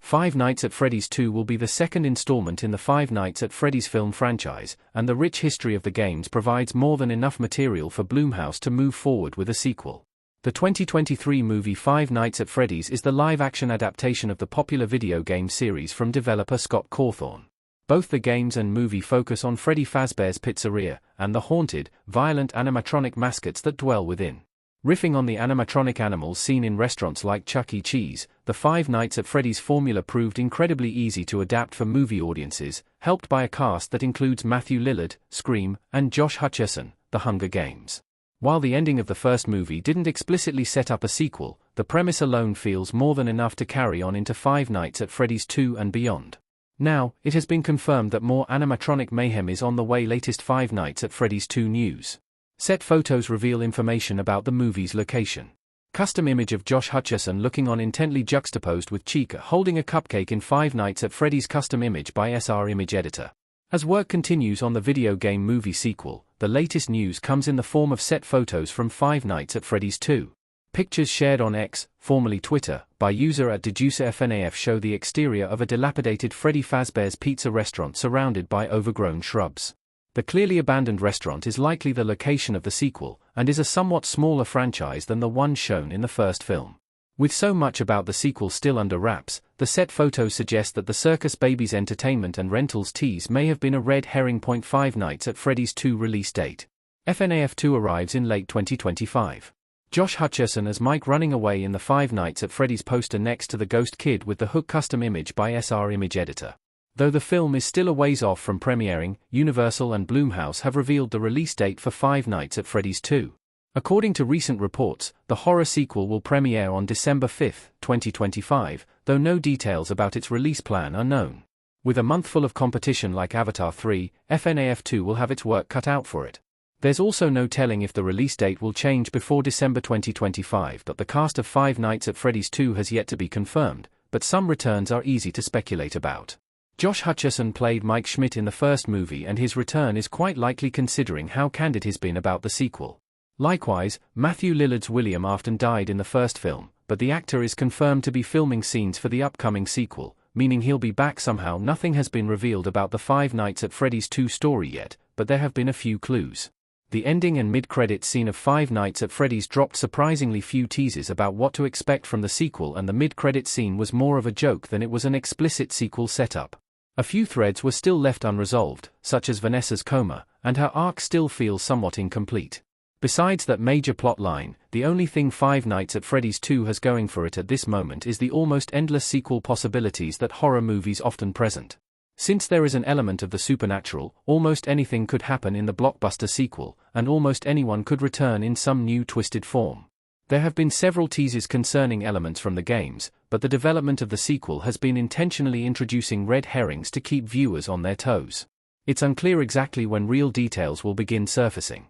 Five Nights at Freddy's 2 will be the second installment in the Five Nights at Freddy's film franchise, and the rich history of the games provides more than enough material for Blumhouse to move forward with a sequel. The 2023 movie Five Nights at Freddy's is the live-action adaptation of the popular video game series from developer Scott Cawthon. Both the games and movie focus on Freddy Fazbear's Pizzeria, and the haunted, violent animatronic mascots that dwell within. Riffing on the animatronic animals seen in restaurants like Chuck E. Cheese, the Five Nights at Freddy's formula proved incredibly easy to adapt for movie audiences, helped by a cast that includes Matthew Lillard, Scream, and Josh Hutcherson, The Hunger Games. While the ending of the first movie didn't explicitly set up a sequel, the premise alone feels more than enough to carry on into Five Nights at Freddy's 2 and beyond. Now, it has been confirmed that more animatronic mayhem is on the way. Latest Five Nights at Freddy's 2 news. Set photos reveal information about the movie's location. Custom image of Josh Hutcherson looking on intently juxtaposed with Chica holding a cupcake in Five Nights at Freddy's. Custom image by SR Image Editor. As work continues on the video game movie sequel, the latest news comes in the form of set photos from Five Nights at Freddy's 2. Pictures shared on X, formerly Twitter, by user @DeducerFNAF show the exterior of a dilapidated Freddy Fazbear's Pizza restaurant surrounded by overgrown shrubs. The clearly abandoned restaurant is likely the location of the sequel, and is a somewhat smaller franchise than the one shown in the first film. With so much about the sequel still under wraps, the set photos suggest that the Circus Babies Entertainment and Rentals tease may have been a red herring. Five Nights at Freddy's 2 release date. FNAF 2 arrives in late 2025. Josh Hutcherson as Mike running away in the Five Nights at Freddy's poster next to the Ghost Kid with the hook. Custom image by SR Image Editor. Though the film is still a ways off from premiering, Universal and Blumhouse have revealed the release date for Five Nights at Freddy's 2. According to recent reports, the horror sequel will premiere on December 5, 2025, though no details about its release plan are known. With a month full of competition like Avatar 3, FNAF 2 will have its work cut out for it. There's also no telling if the release date will change before December 2025. The cast of Five Nights at Freddy's 2 has yet to be confirmed, but some returns are easy to speculate about. Josh Hutcherson played Mike Schmidt in the first movie, and his return is quite likely considering how candid he's been about the sequel. Likewise, Matthew Lillard's William Afton died in the first film, but the actor is confirmed to be filming scenes for the upcoming sequel, meaning he'll be back somehow. Nothing has been revealed about the Five Nights at Freddy's 2 story yet, but there have been a few clues. The ending and mid-credits scene of Five Nights at Freddy's dropped surprisingly few teases about what to expect from the sequel, and the mid-credit scene was more of a joke than it was an explicit sequel setup. A few threads were still left unresolved, such as Vanessa's coma, and her arc still feels somewhat incomplete. Besides that major plot line, the only thing Five Nights at Freddy's 2 has going for it at this moment is the almost endless sequel possibilities that horror movies often present. Since there is an element of the supernatural, almost anything could happen in the blockbuster sequel, and almost anyone could return in some new twisted form. There have been several teases concerning elements from the games, but the development of the sequel has been intentionally introducing red herrings to keep viewers on their toes. It's unclear exactly when real details will begin surfacing.